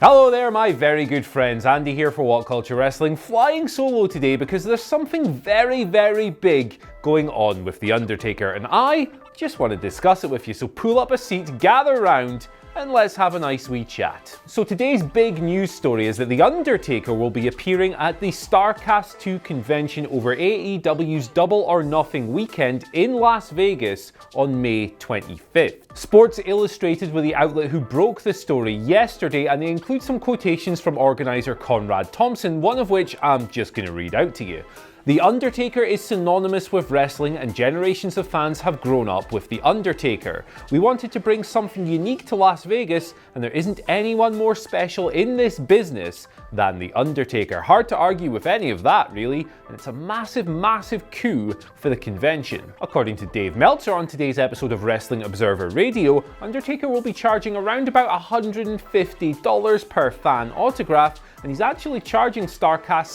Hello there, my very good friends. Andy here for WhatCulture Wrestling, flying solo today because there's something very, very big going on with The Undertaker, and I just want to discuss it with you. So pull up a seat, gather round, and let's have a nice wee chat. So today's big news story is that The Undertaker will be appearing at the Starrcast II convention over AEW's Double or Nothing weekend in Las Vegas on May 25th. Sports Illustrated were the outlet who broke the story yesterday, and they include some quotations from organizer Conrad Thompson, one of which I'm just going to read out to you. The Undertaker is synonymous with wrestling, and generations of fans have grown up with The Undertaker. We wanted to bring something unique to Las Vegas, and there isn't anyone more special in this business than The Undertaker. Hard to argue with any of that, really, and it's a massive, massive coup for the convention. According to Dave Meltzer on today's episode of Wrestling Observer Radio, Undertaker will be charging around about $150 per fan autograph, and he's actually charging Starrcast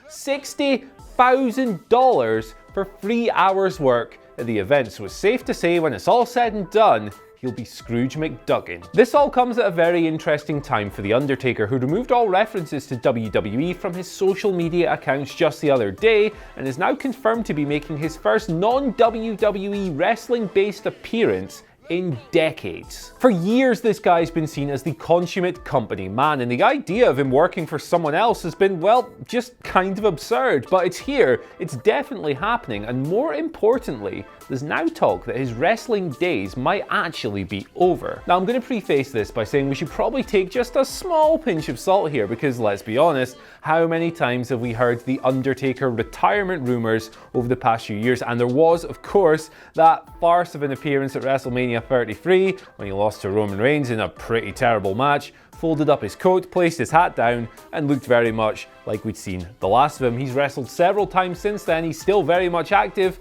$60,000 for 3 hours work at the event. So it's safe to say, when it's all said and done, he'll be Scrooge McDuggin. This all comes at a very interesting time for The Undertaker, who removed all references to WWE from his social media accounts just the other day, and is now confirmed to be making his first non-WWE wrestling-based appearance in decades. For years, this guy's been seen as the consummate company man, and the idea of him working for someone else has been, well, just kind of absurd. But it's here, it's definitely happening, and more importantly, there's now talk that his wrestling days might actually be over. Now, I'm going to preface this by saying we should probably take just a small pinch of salt here, because let's be honest, how many times have we heard the Undertaker retirement rumors over the past few years? And there was, of course, that farce of an appearance at WrestleMania 33 when he lost to Roman Reigns in a pretty terrible match, folded up his coat, placed his hat down, and looked very much like we'd seen the last of him. He's wrestled several times since then, he's still very much active,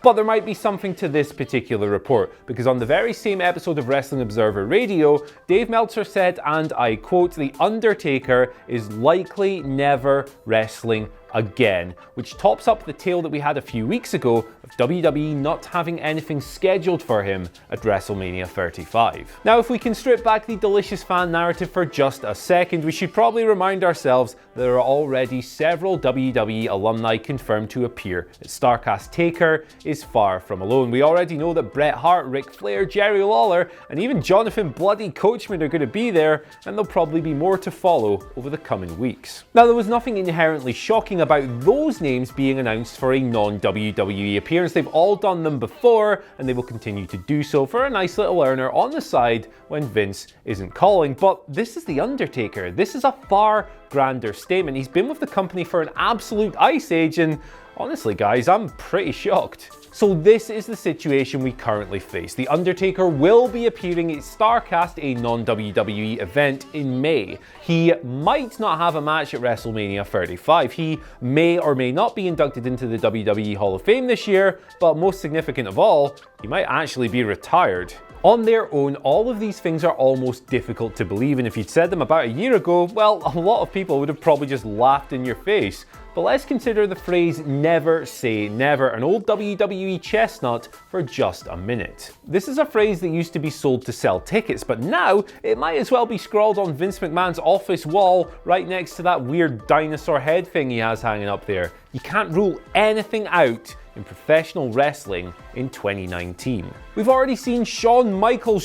but there might be something to this particular report, because on the very same episode of Wrestling Observer Radio, Dave Meltzer said, and I quote, "The Undertaker is likely never wrestling again," which tops up the tale that we had a few weeks ago of WWE not having anything scheduled for him at WrestleMania 35. Now, if we can strip back the delicious fan narrative for just a second, we should probably remind ourselves that there are already several WWE alumni confirmed to appear at Starrcast. Taker is far from alone. We already know that Bret Hart, Ric Flair, Jerry Lawler, and even Jonathan Bloody Coachman are going to be there, and there'll probably be more to follow over the coming weeks. Now, there was nothing inherently shocking about those names being announced for a non-WWE appearance. They've all done them before, and they will continue to do so for a nice little earner on the side when Vince isn't calling. But this is The Undertaker. This is a far grander statement. He's been with the company for an absolute ice age, and honestly, guys, I'm pretty shocked. So this is the situation we currently face. The Undertaker will be appearing at Starrcast, a non-WWE event, in May. He might not have a match at WrestleMania 35. He may or may not be inducted into the WWE Hall of Fame this year, but most significant of all, he might actually be retired. On their own, all of these things are almost difficult to believe, and if you'd said them about a year ago, well, a lot of people would have probably just laughed in your face. But let's consider the phrase "never say never," an old WWE chestnut, for just a minute. This is a phrase that used to be sold to sell tickets, but now it might as well be scrawled on Vince McMahon's office wall right next to that weird dinosaur head thing he has hanging up there. You can't rule anything out in professional wrestling in 2019. We've already seen Shawn Michaels,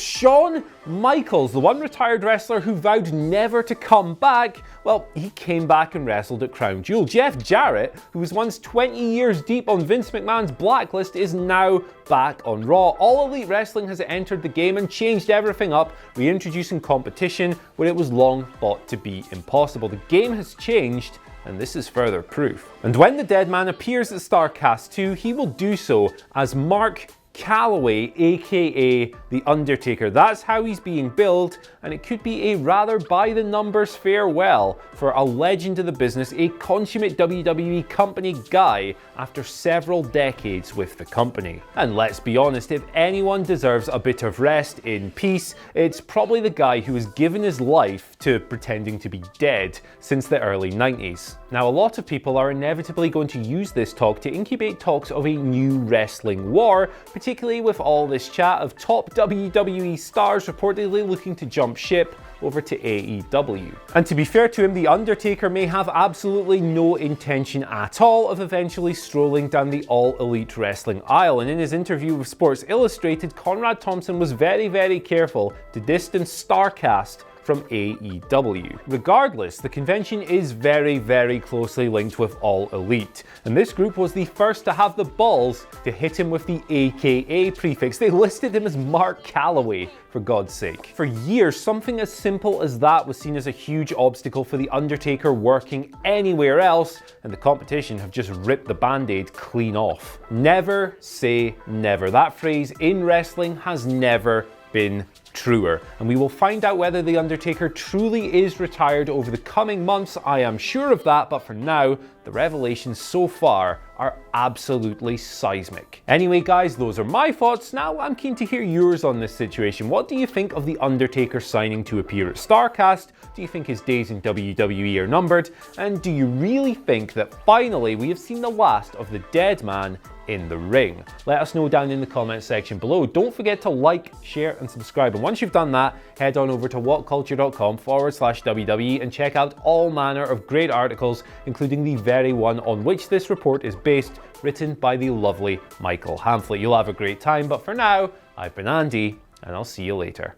the one retired wrestler who vowed never to come back. Well, he came back and wrestled at Crown Jewel. Jeff Jarrett, who was once 20 years deep on Vince McMahon's blacklist, is now back on Raw. All Elite Wrestling has entered the game and changed everything up, reintroducing competition where it was long thought to be impossible. The game has changed, and this is further proof. And when the dead man appears at Starrcast II, he will do so as Mark Calloway, aka The Undertaker. That's how he's being billed, and it could be a rather by-the-numbers farewell for a legend of the business, a consummate WWE company guy after several decades with the company. And let's be honest, if anyone deserves a bit of rest in peace, it's probably the guy who has given his life to pretending to be dead since the early 90s. Now, a lot of people are inevitably going to use this talk to incubate talks of a new wrestling war, particularly with all this chat of top WWE stars reportedly looking to jump ship over to AEW. And to be fair to him, The Undertaker may have absolutely no intention at all of eventually strolling down the All Elite Wrestling aisle, and in his interview with Sports Illustrated, Conrad Thompson was very careful to distance Starrcast from AEW. Regardless, the convention is very closely linked with All Elite, and this group was the first to have the balls to hit him with the AKA prefix. They listed him as Mark Calloway, for God's sake. For years, something as simple as that was seen as a huge obstacle for The Undertaker working anywhere else, and the competition have just ripped the band-aid clean off. Never say never. That phrase in wrestling has never been truer, and we will find out whether The Undertaker truly is retired over the coming months. I am sure of that, but for now, the revelations so far are absolutely seismic. Anyway guys, those are my thoughts. Now I'm keen to hear yours on this situation. What do you think of The Undertaker signing to appear at Starrcast? Do you think his days in WWE are numbered? And do you really think that finally we have seen the last of the dead man in the ring? Let us know down in the comment section below. Don't forget to like, share and subscribe, and once you've done that, head on over to whatculture.com/WWE and check out all manner of great articles, including the very one on which this report is based, written by the lovely Michael Hamflett. You'll have a great time, but for now, I've been Andy, and I'll see you later.